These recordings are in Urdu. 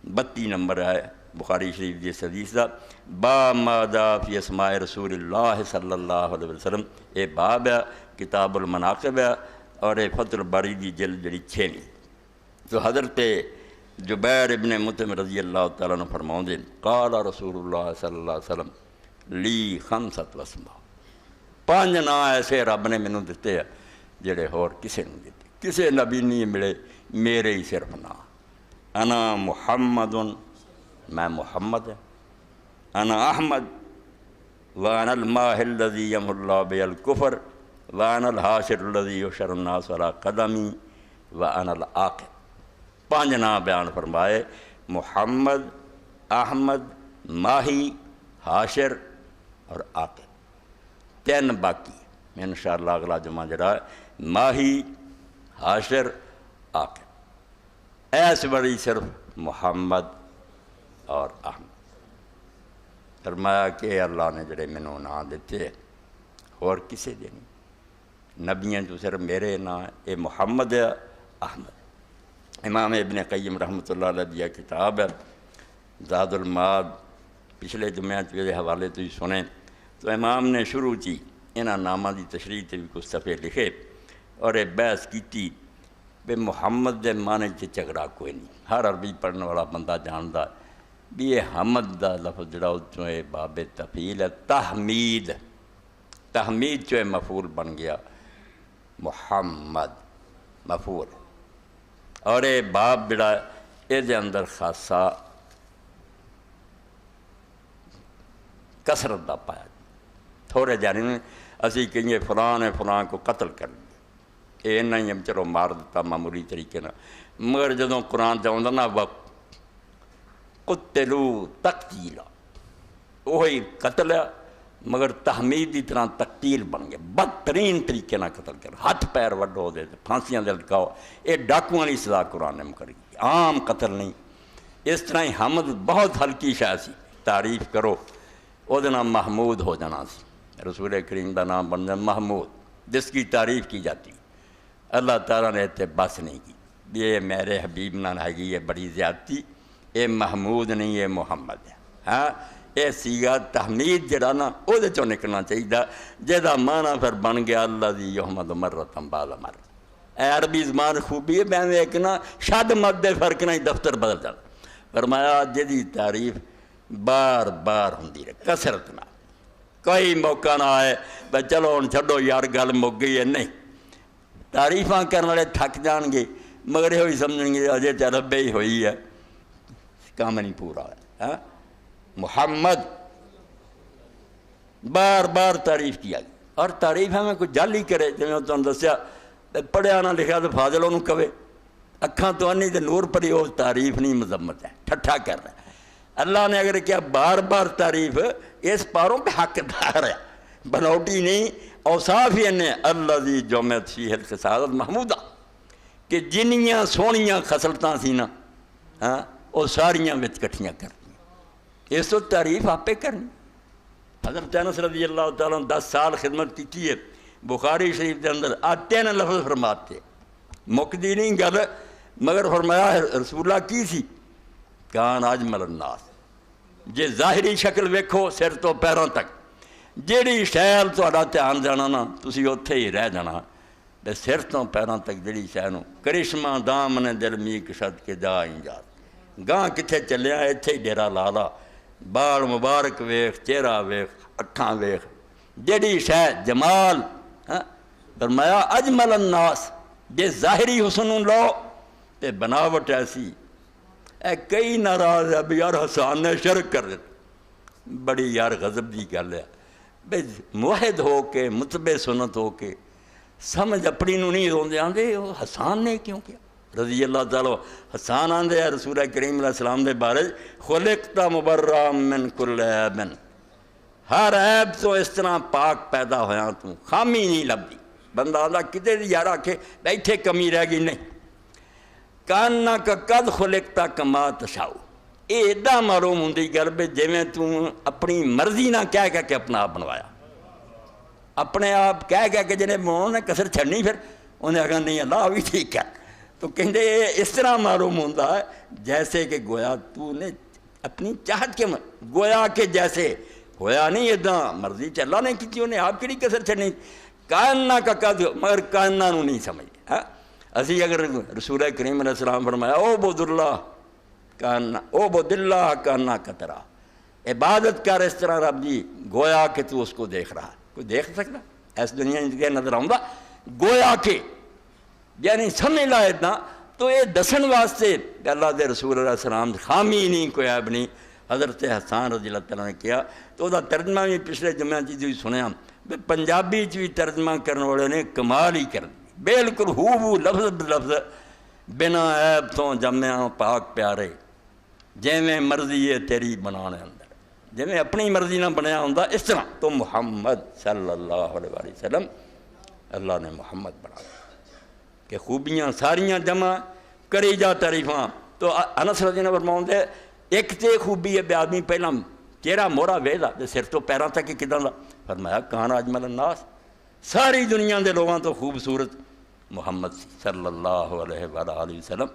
32 نمبر ہے بخاری شریف جس حدیث دا، با مادا فی اسماء رسول اللہ صلی اللہ علیہ وسلم، اے باب ہے کتاب المناقب ہے، اور اے فتح الباری دی جلد جڑی 6ویں۔ تو حضرت جبیر ابن مطعم رضی اللہ تعالیٰ عنہ فرماؤں دے، قال رسول اللہ صلی اللہ علیہ وسلم لی 5 اسماء، 5 نام ایسے رب نے مینوں دتے ہیں جڑے ہور کسے نہیں دیتے، کسے نبی نہیں ملے، میرے ہی صرف نام۔ انا محمد، میں محمد ہے، انا احمد، وانا الماح الذی یمحو اللہ بہ الکفر، وانا الحاشر الذی یحشر الناس علی قدمی، وانا العاقب۔ 5 نام بیان فرمائے، محمد، احمد، ماہی، حاشر اور عاقب۔ 3 باقی میں انشاءاللہ اگلا جمعہ جڑا ہے، ماہی، حاشر، عاقب۔ ایس بڑی صرف محمد اور احمد۔ فرمایا کہ اللہ نے جڑے مینوں نام دیتے اور کسے دے نہیں، نبیاں جو صرف میرے نام ہے، اے محمد ہے، احمد۔ امام ابن قیم رحمۃ اللہ علیہ دی کتاب ہے زاد المعاد، پچھلے جمعہ کے حوالے تو ہی سنیں، تو امام نے شروع کی انہاں ناماں دی تشریح تے بھی کچھ صفحے لکھے اور ایک بحث کیتی بے محمد دے معنی چ جھگڑا کوئی نہیں، ہر عربی پڑھنے والا بندہ جاندا بھی یہ حمد دا لفظ جڑا چوں ہے باب تفعیل ہے، تحمید، تحمید چوں مفعول بن گیا، محمد مفعول، اور یہ باب جڑا اے دے اندر خاصا کثرت دا پایا، تھوڑے جانے نے اسی کہیں فلاں نے فلاں کو قتل کر دیا، یہ نہیں ہم چلو مار دیتا معمولی طریقے نہ، مگر جدوں قرآن چاہتا نا وقت قتلو تقتیلا، وہی قتل ہے مگر تحمید کی طرح تقتیل بن گیا، بدترین طریقے نہ قتل کر، ہاتھ پیر وڈو دے پھانسیاں دے لٹکاؤ، یہ ڈاکو والی سزا قرآن نے مقرر کی، عام قتل نہیں۔ اس طرح ہی حمد بہت ہلکی شے سی، تعریف کرو وہ نام محمود ہو جانا سی، رسول کریم کا نام بن جانا محمود، جس کی تعریف کی جاتی۔ اللہ تعالیٰ نے اتنے بس نہیں کی، یہ میرے حبیب نہ ہے گی، یہ بڑی زیادتی، یہ محمود نہیں، یہ محمد ہے۔ ہاں یہ سیگا تحمید جڑا نا وہ چوں نکلنا چاہیے، جہاں معنی پھر بن گیا اللہ دی یحمد مرۃ بعد مرۃ۔ اے عربی زبان خوبی ہے، میں ایک نا شد مد دے فرق نہ دفتر بدل جاتا۔ فرمایا جدی تعریف بار بار ہوندی رہے، کثرت نہ، کوئی موقع نہ آئے بھائی چلو ہن چھڈو یار گل مک گئی ہے، نہیں، تعریفاں کرنے والے تھک جان گے مگر یہ ہوئی سمجھیں گے اجے ربے ہی ہوئی ہے، کام نہیں پورا ہے۔ محمد بار بار تعریف کیا گیا، اور تعریف ہمیں کوئی جل ہی کرے، جی میں تمہیں دسیا پڑھیا نہ لکھا تو فاضل انہوں کہے، اکھاں تو آنی تو نور پڑھی، وہ تعریف نہیں مذمت ہے، ٹھٹھا کر رہا ہے۔ اللہ نے اگر کیا بار بار تعریف، اس پاروں پہ حقدار ہے، بناوٹی نہیں، اوصاف ہی انہیں اللہ دی جمعت فیہ الخصال محمودہ، کہ جنیاں سونیاں خصلتاں سی نا وہ ساریاں وچ کٹھیاں کرنی، اس تو تعریف آپ پہ کرنی۔ حضرت انس رضی اللہ تعالیٰ 10 سال خدمت کی ہے، بخاری شریف کے اندر آتے ہیں لفظ فرماتے، مکدی نہیں گل، مگر فرمایا رسول اللہ کی سی، کان اجمل الناس، جے ظاہری شکل ویکھو سر تو پیروں تک، جیڑی شہر تہاڈا دھیان جانا نا تسی اوتھے ہی رہ جانا، تے سر تو پیروں تک جیڑی شہر نو کرشمہ دامن دل می کشد کے جا انجاز، گاں کتھے چلیا اتھے ہی ڈیرا لا لا، بال مبارک ویخ، چہرہ ویخ، اکھاں ویخ، جیڑی شہ جمال، فرمایا اجمل الناس، جے ظاہری حسن لو تے بناوٹ ایسی، اے کئی ناراض ہے بھی یار حسان نے شرک کر دیتا، بڑی یار غضب دی گل ہے، بے موحد ہو کے متبع سنت ہو کے سمجھ اپنی نو نہیں روندے آندے حسان نے کیوں کیا رضی اللہ تعالیٰ۔ حسان آندے ہیں رسول کریم علیہ السلام دے بارے، خلقت مبرا من کل عیب، ہر عیب تو اس طرح پاک پیدا ہویا، تو خامی نہیں لبدی، بندہ آدھا کتے دی یار آکھے بیٹھے کمی رہ گئی، نہیں، کاننا کا قد خلقتا کما تشاؤ، یہ ایڈا معلوم ہوندی گل بھی جویں تو اپنی مرضی نہ کہہ کے اپنا آپ بنوایا، اپنے آپ کہہ کے جنہیں بناؤ نے کسر چھڑنی، پھر انہیں آگا نہیں اللہ بھی ٹھیک ہے، تو کہندے اس طرح معلوم ہوتا ہے جیسے کہ گویا تو نے اپنی چاہت کے گویا کہ جیسے ہویا نہیں اداں مرضی چ اللہ نے کی انہیں آپ کی کسر چڑنی کائنہ کا قد مگر کائنہ نو نہیں سمجھ اسی اگر رسول کریم علیہ السلام فرمایا او بود اللہ کائنہ او بود اللہ کائنہ کا طرح عبادت کر اس طرح رب جی گویا کہ تو اس کو دیکھ رہا کوئی دیکھ سکتا اس دنیا کے نظر آؤں گا گویا کہ یعنی سمجھ لا اتنا تو یہ دسن واسطے کہ اللہ دے رسول علیہ السلام خامی نہیں کوئی عیب نہیں حضرت حسان رضی اللہ تعالیٰ نے کیا تو وہ ترجمہ بھی پچھلے جمعہ چیز سنیا پنجابی بھی ترجمہ کرنے والے نے کمال ہی کر دی بالکل ہو لفظ بلفظ بنا عیب تو جمع پاک پیارے جیویں مرضی ہے تیری بنانے اندر جیویں اپنی مرضی نہ بنیا ہوں اس طرح تو محمد صلی اللہ علیہ وسلم اللہ نے محمد بنا کہ خوبیاں ساریاں جمع کری جا تعریفاں تو انس رضی اللہ فرماؤں دے ایک تے خوبی ہے بے آدمی پہلا چہرہ مورا ویدا سر تو پیروں تک کداں دا فرمایا کان اجمل الناس ساری دنیا دے لوگاں تو خوبصورت محمد صلی اللہ علیہ وآلہ وسلم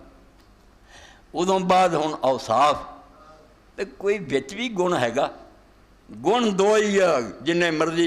ادوں بعد ہن اوصاف تے کوئی وچ بھی گن ہے گا گن دو ہی جنہیں مرضی